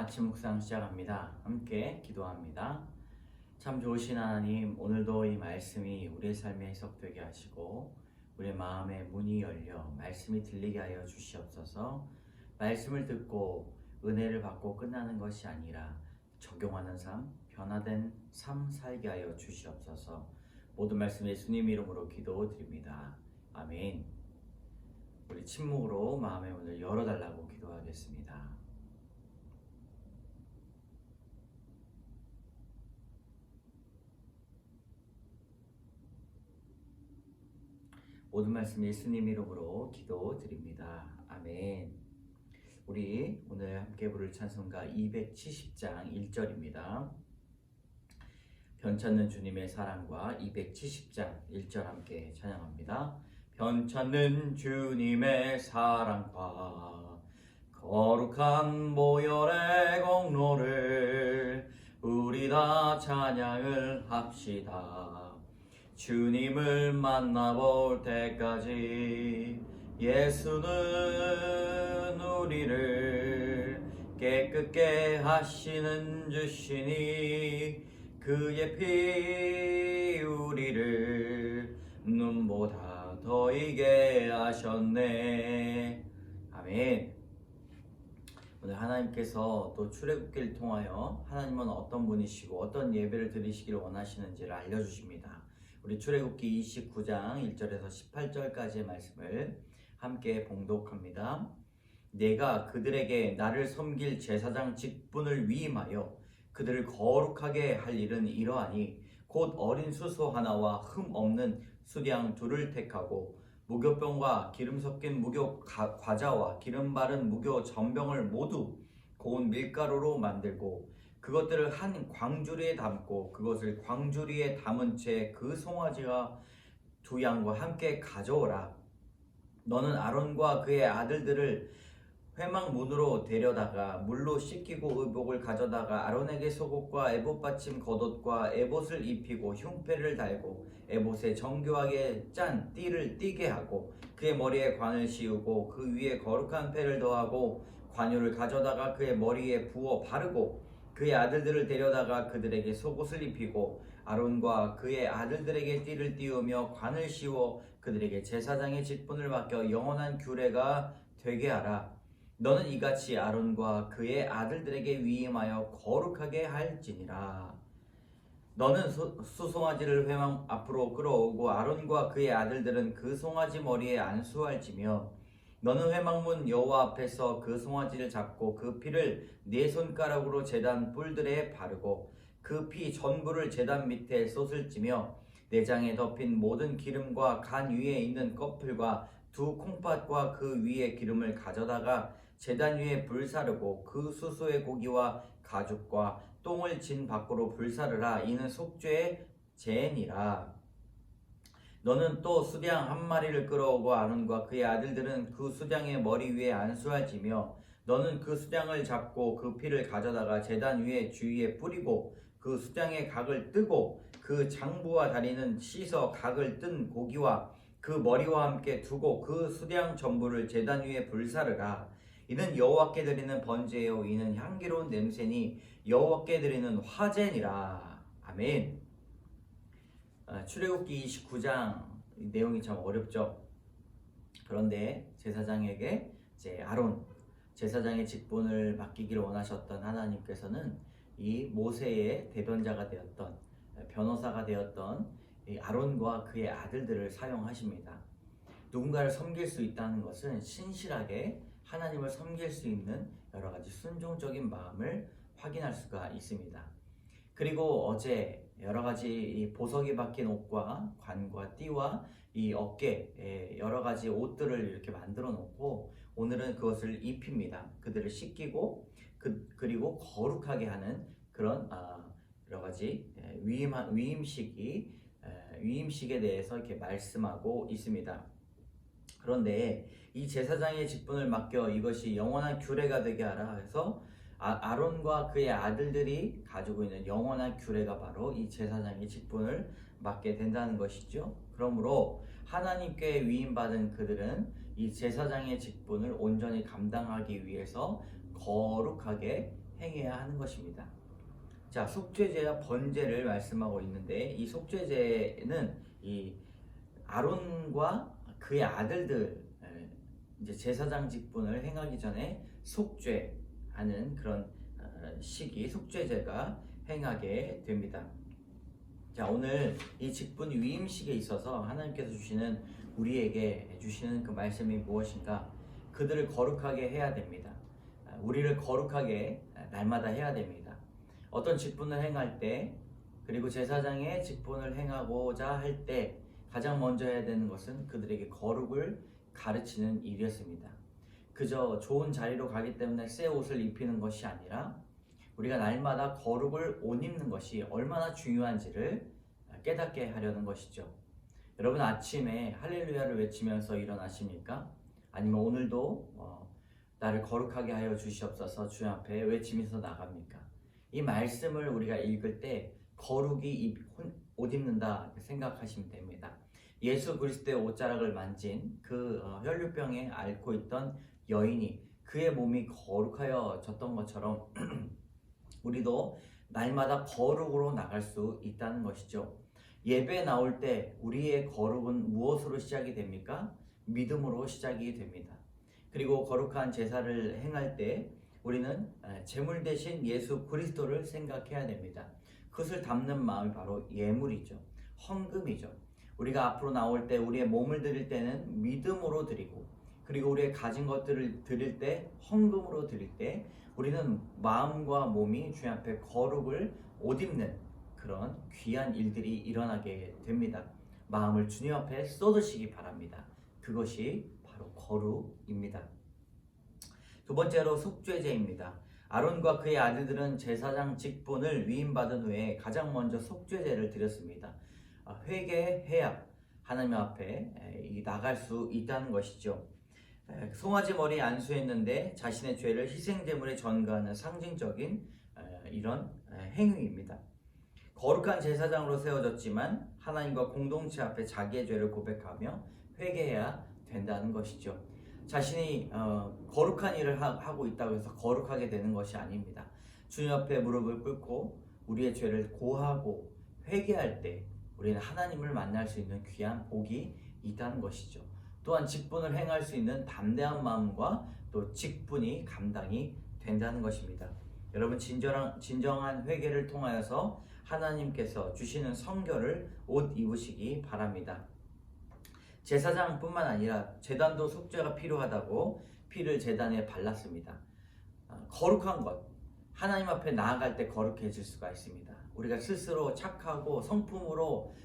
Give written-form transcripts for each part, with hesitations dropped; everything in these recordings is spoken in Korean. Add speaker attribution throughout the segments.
Speaker 1: 아침 묵상 시작합니다. 함께 기도합니다. 참 좋으신 하나님, 오늘도 이 말씀이 우리의 삶에 해석되게 하시고 우리의 마음의 문이 열려 말씀이 들리게 하여 주시옵소서. 말씀을 듣고 은혜를 받고 끝나는 것이 아니라 적용하는 삶, 변화된 삶 살게 하여 주시옵소서. 모든 말씀 예수님 이름으로 기도드립니다. 아멘. 우리 침묵으로 마음의 문을 열어달라고 기도하겠습니다. 모든 말씀 예수님 이름으로 기도드립니다. 아멘. 우리 오늘 함께 부를 찬송가 270장 1절입니다. 변찮는 주님의 사랑과 270장 1절 함께 찬양합니다. 변찮는 주님의 사랑과 거룩한 보혈의 공로를 우리 다 찬양을 합시다. 주님을 만나볼 때까지 예수는 우리를 깨끗게 하시는 주시니 그의 피 우리를 눈보다 더 이게 하셨네. 아멘. 오늘 하나님께서 또 출애굽기를 통하여 하나님은 어떤 분이시고 어떤 예배를 드리시기를 원하시는지를 알려주십니다. 우리 출애굽기 29장 1절에서 18절까지의 말씀을 함께 봉독합니다. 내가 그들에게 나를 섬길 제사장 직분을 위임하여 그들을 거룩하게 할 일은 이러하니 곧 어린 수소 하나와 흠 없는 수량 둘을 택하고 무교병과 기름 섞인 무교 과자와 기름 바른 무교 전병을 모두 고운 밀가루로 만들고 그것들을 한 광주리에 담고 그것을 광주리에 담은 채 그 송아지와 두 양과 함께 가져오라. 너는 아론과 그의 아들들을 회막문으로 데려다가 물로 씻기고 의복을 가져다가 아론에게 속옷과 에봇 받침 겉옷과 에봇을 입히고 흉패를 달고 에봇에 정교하게 짠 띠를 띠게 하고 그의 머리에 관을 씌우고 그 위에 거룩한 패를 더하고 관유를 가져다가 그의 머리에 부어 바르고 그의 아들들을 데려다가 그들에게 속옷을 입히고 아론과 그의 아들들에게 띠를 띄우며 관을 씌워 그들에게 제사장의 직분을 맡겨 영원한 규례가 되게 하라. 너는 이같이 아론과 그의 아들들에게 위임하여 거룩하게 할지니라. 너는 수송아지를 회막 앞으로 끌어오고 아론과 그의 아들들은 그 송아지 머리에 안수할지며 너는 회막문 여호와 앞에서 그 송아지를 잡고 그 피를 네 손가락으로 제단 뿔들에 바르고 그 피 전부를 제단 밑에 쏟을지며 내장에 덮인 모든 기름과 간 위에 있는 껍질과 두 콩팥과 그 위에 기름을 가져다가 제단 위에 불사르고 그 수소의 고기와 가죽과 똥을 진 밖으로 불사르라. 이는 속죄의 제니라. 너는 또 수량 한 마리를 끌어오고 아론과 그의 아들들은 그 수량의 머리 위에 안수할지며 너는 그 수량을 잡고 그 피를 가져다가 제단 위에 주위에 뿌리고 그 수량의 각을 뜨고 그 장부와 다리는 씻어 각을 뜬 고기와 그 머리와 함께 두고 그 수량 전부를 제단 위에 불사르라. 이는 여호와께 드리는 번제요 이는 향기로운 냄새니 여호와께 드리는 화제니라. 아멘. 출애굽기 29장 내용이 참 어렵죠. 그런데 제사장에게 이제 아론 제사장의 직분을 맡기기를 원하셨던 하나님께서는 이 모세의 대변자가 되었던 변호사가 되었던 이 아론과 그의 아들들을 사용하십니다. 누군가를 섬길 수 있다는 것은 신실하게 하나님을 섬길 수 있는 여러 가지 순종적인 마음을 확인할 수가 있습니다. 그리고 어제 여러 가지 이 보석이 박힌 옷과 관과 띠와 이 어깨에 여러 가지 옷들을 이렇게 만들어 놓고 오늘은 그것을 입힙니다. 그들을 씻기고 그리고 거룩하게 하는 그런 여러 가지 위임식에 대해서 이렇게 말씀하고 있습니다. 그런데 이 제사장의 직분을 맡겨 이것이 영원한 규례가 되게 하라 해서 아론과 그의 아들들이 가지고 있는 영원한 규례가 바로 이 제사장의 직분을 맡게 된다는 것이죠. 그러므로 하나님께 위임받은 그들은 이 제사장의 직분을 온전히 감당하기 위해서 거룩하게 행해야 하는 것입니다. 자, 속죄제와 번제를 말씀하고 있는데 이 속죄제는 이 아론과 그의 아들들 이제 제사장 직분을 행하기 전에 속죄하는 그런 시기 속죄제가 행하게 됩니다. 자, 오늘 이 직분 위임식에 있어서 하나님께서 우리에게 주시는 그 말씀이 무엇인가? 그들을 거룩하게 해야 됩니다. 우리를 거룩하게 날마다 해야 됩니다. 어떤 직분을 행할 때, 그리고 제사장의 직분을 행하고자 할 때 가장 먼저 해야 되는 것은 그들에게 거룩을 가르치는 일이었습니다. 그저 좋은 자리로 가기 때문에 새 옷을 입히는 것이 아니라 우리가 날마다 거룩을 옷 입는 것이 얼마나 중요한지를 깨닫게 하려는 것이죠. 여러분, 아침에 할렐루야를 외치면서 일어나십니까? 아니면 오늘도 나를 거룩하게 하여 주시옵소서 주 앞에 외치면서 나갑니까? 이 말씀을 우리가 읽을 때 거룩이 옷 입는다 생각하시면 됩니다. 예수 그리스도의 옷자락을 만진 그 혈류병에 앓고 있던 여인이 그의 몸이 거룩하여졌던 것처럼 우리도 날마다 거룩으로 나갈 수 있다는 것이죠. 예배 나올 때 우리의 거룩은 무엇으로 시작이 됩니까? 믿음으로 시작이 됩니다. 그리고 거룩한 제사를 행할 때 우리는 제물 대신 예수 그리스도를 생각해야 됩니다. 그것을 담는 마음이 바로 예물이죠. 헌금이죠. 우리가 앞으로 나올 때 우리의 몸을 드릴 때는 믿음으로 드리고, 그리고 우리의 가진 것들을 드릴 때 헌금으로 드릴 때 우리는 마음과 몸이 주님 앞에 거룩을 옷 입는 그런 귀한 일들이 일어나게 됩니다. 마음을 주님 앞에 쏟으시기 바랍니다. 그것이 바로 거룩입니다. 두 번째로 속죄제입니다. 아론과 그의 아들들은 제사장 직분을 위임받은 후에 가장 먼저 속죄제를 드렸습니다. 회개해야 하나님 앞에 나갈 수 있다는 것이죠. 송아지 머리에 안수했는데 자신의 죄를 희생제물에 전가하는 상징적인 이런 행위입니다. 거룩한 제사장으로 세워졌지만 하나님과 공동체 앞에 자기의 죄를 고백하며 회개해야 된다는 것이죠. 자신이 거룩한 일을 하고 있다고 해서 거룩하게 되는 것이 아닙니다. 주님 앞에 무릎을 꿇고 우리의 죄를 고하고 회개할 때 우리는 하나님을 만날 수 있는 귀한 복이 있다는 것이죠. 또한 직분을 행할 수 있는 담대한 마음과 또 직분이 감당이 된다는 것입니다. 여러분, 진정한 회개를 통하여서 하나님께서 주시는 성결을 옷 입으시기 바랍니다. 제사장뿐만 아니라 제단도 속죄가 필요하다고 피를 제단에 발랐습니다. 거룩한 것, 하나님 앞에 나아갈 때 거룩해질 수가 있습니다. 우리가 스스로 착하고 성품으로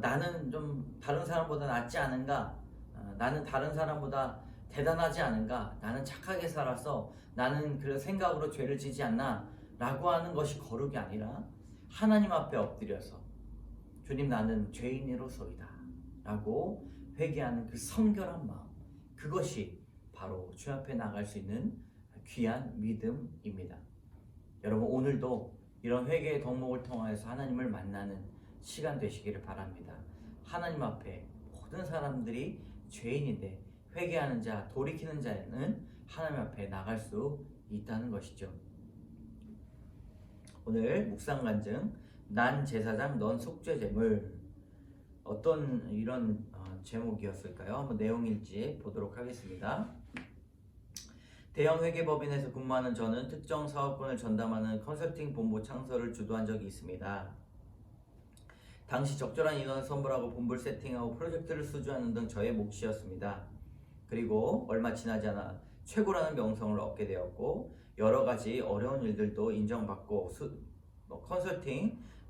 Speaker 1: 나는 좀 다른 사람보다 낫지 않은가, 나는 다른 사람보다 대단하지 않은가, 나는 착하게 살아서 나는 그 생각으로 죄를 지지 않나 라고 하는 것이 거룩이 아니라 하나님 앞에 엎드려서 주님, 나는 죄인으로소이다 라고 회개하는 그 성결한 마음, 그것이 바로 주 앞에 나갈 수 있는 귀한 믿음입니다. 여러분, 오늘도 이런 회개의 덕목을 통하여서 하나님을 만나는 시간 되시기를 바랍니다. 하나님 앞에 모든 사람들이 죄인인데 회개하는 자, 돌이키는 자는 하나님 앞에 나갈 수 있다는 것이죠. 오늘 묵상 간증, 난 제사장 넌 속죄제물, 어떤 이런 제목이었을까요? 한번 내용일지 보도록 하겠습니다. 대형 회계법인에서 근무하는 저는 특정 사업권을 전담하는 컨설팅 본부 창설을 주도한 적이 있습니다. 당시 적절한 인원을 선발하고 본부를 세팅하고 프로젝트를 수주하는 등 저의 몫이었습니다. 그리고 얼마 지나지 않아 최고라는 명성을 얻게 되었고 여러 가지 어려운 일들도 인정받고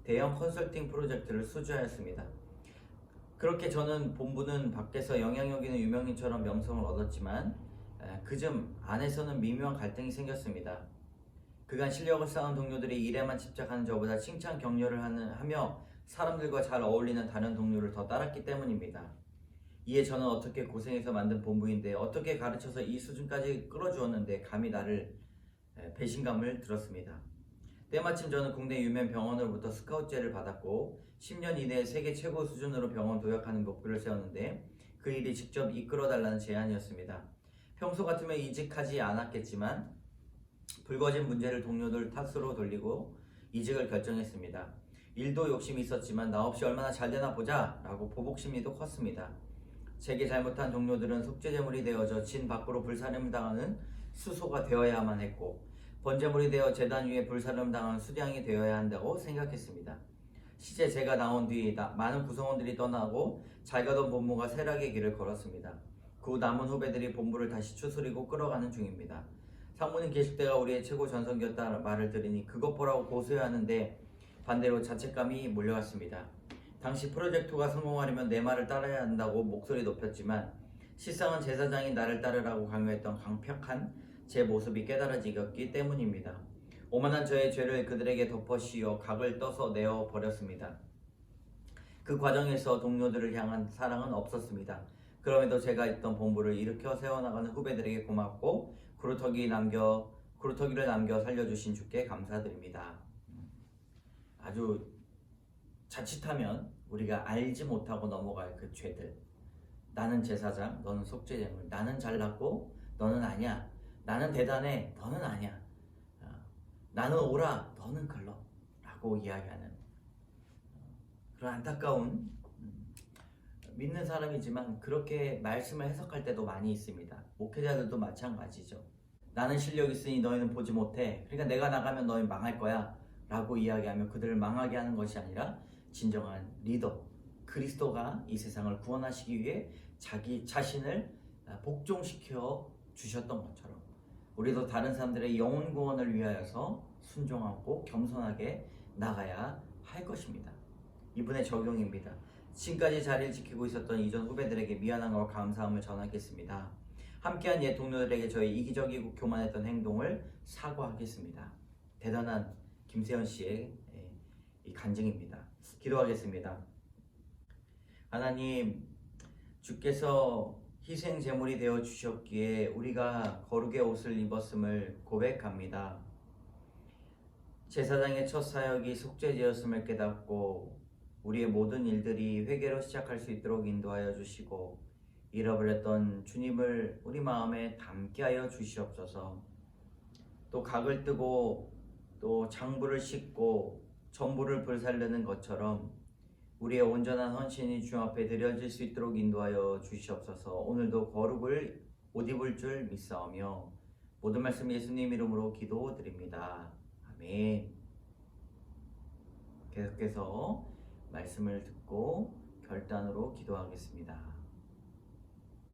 Speaker 1: 대형 컨설팅 프로젝트를 수주하였습니다. 그렇게 저는 본부는 밖에서 영향력 있는 유명인처럼 명성을 얻었지만 그즘 안에서는 미묘한 갈등이 생겼습니다. 그간 실력을 쌓은 동료들이 일에만 집착하는 저보다 칭찬 격려를 하며 사람들과 잘 어울리는 다른 동료를 더 따랐기 때문입니다. 이에 저는 어떻게 고생해서 만든 본부인데 어떻게 가르쳐서 이 수준까지 끌어주었는데 감히 나를 배신감을 들었습니다. 때마침 저는 국내 유명 병원으로부터 스카우트제를 받았고 10년 이내에 세계 최고 수준으로 병원 도약하는 목표를 세웠는데 그 일이 직접 이끌어달라는 제안이었습니다. 평소 같으면 이직하지 않았겠지만 불거진 문제를 동료들 탓으로 돌리고 이직을 결정했습니다. 일도 욕심이 있었지만 나 없이 얼마나 잘 되나 보자 라고 보복 심리도 컸습니다. 제게 잘못한 동료들은 속죄제물이 되어져 진 밖으로 불사름 당하는 수소가 되어야만 했고 번제물이 되어 제단 위에 불사름 당한 수량이 되어야 한다고 생각했습니다. 시제 제가 나온 뒤 많은 구성원들이 떠나고 잘 가던 본부가 쇠락의 길을 걸었습니다. 그 후 남은 후배들이 본부를 다시 추스리고 끌어가는 중입니다. 상무님 계실 때가 우리의 최고 전성기였다 말을 들으니 그것 보라고 고소해야 하는데 반대로 자책감이 몰려왔습니다. 당시 프로젝트가 성공하려면 내 말을 따라야 한다고 목소리 높였지만 실상은 제사장이 나를 따르라고 강요했던 강력한 제 모습이 깨달아지기 때문입니다. 오만한 저의 죄를 그들에게 덮어씌워 각을 떠서 내어버렸습니다. 그 과정에서 동료들을 향한 사랑은 없었습니다. 그럼에도 제가 있던 본부를 일으켜 세워나가는 후배들에게 고맙고 구루터기를 남겨 살려주신 주께 감사드립니다. 아주 자칫하면 우리가 알지 못하고 넘어갈 그 죄들. 나는 제사장, 너는 속죄제물. 나는 잘났고 너는 아니야. 나는 대단해, 너는 아니야. 나는 옳아, 너는 글러 라고 이야기하는 그런 안타까운 믿는 사람이지만 그렇게 말씀을 해석할 때도 많이 있습니다. 목회자들도 마찬가지죠. 나는 실력 있으니 너희는 보지 못해. 그러니까 내가 나가면 너희 망할 거야 라고 이야기하며 그들을 망하게 하는 것이 아니라 진정한 리더, 그리스도가 이 세상을 구원하시기 위해 자기 자신을 복종시켜 주셨던 것처럼 우리도 다른 사람들의 영혼 구원을 위하여서 순종하고 겸손하게 나가야 할 것입니다. 이분의 적용입니다. 지금까지 자리를 지키고 있었던 이전 후배들에게 미안함과 감사함을 전하겠습니다. 함께한 옛 동료들에게 저희 이기적이고 교만했던 행동을 사과하겠습니다. 대단한 김세현 씨의 이 간증입니다. 기도하겠습니다. 하나님, 주께서 희생 제물이 되어 주셨기에 우리가 거룩의 옷을 입었음을 고백합니다. 제사장의 첫 사역이 속죄제였음을 깨닫고 우리의 모든 일들이 회개로 시작할 수 있도록 인도하여 주시고 잃어버렸던 주님을 우리 마음에 담게 하여 주시옵소서. 또 각을 뜨고 또 장부를 싣고 전부를 불살르는 것처럼 우리의 온전한 헌신이 주 앞에 드려질 수 있도록 인도하여 주시옵소서. 오늘도 거룩을 옷 입을 줄 믿사오며 모든 말씀 예수님 이름으로 기도드립니다. 아멘. 계속해서 말씀을 듣고 결단으로 기도하겠습니다.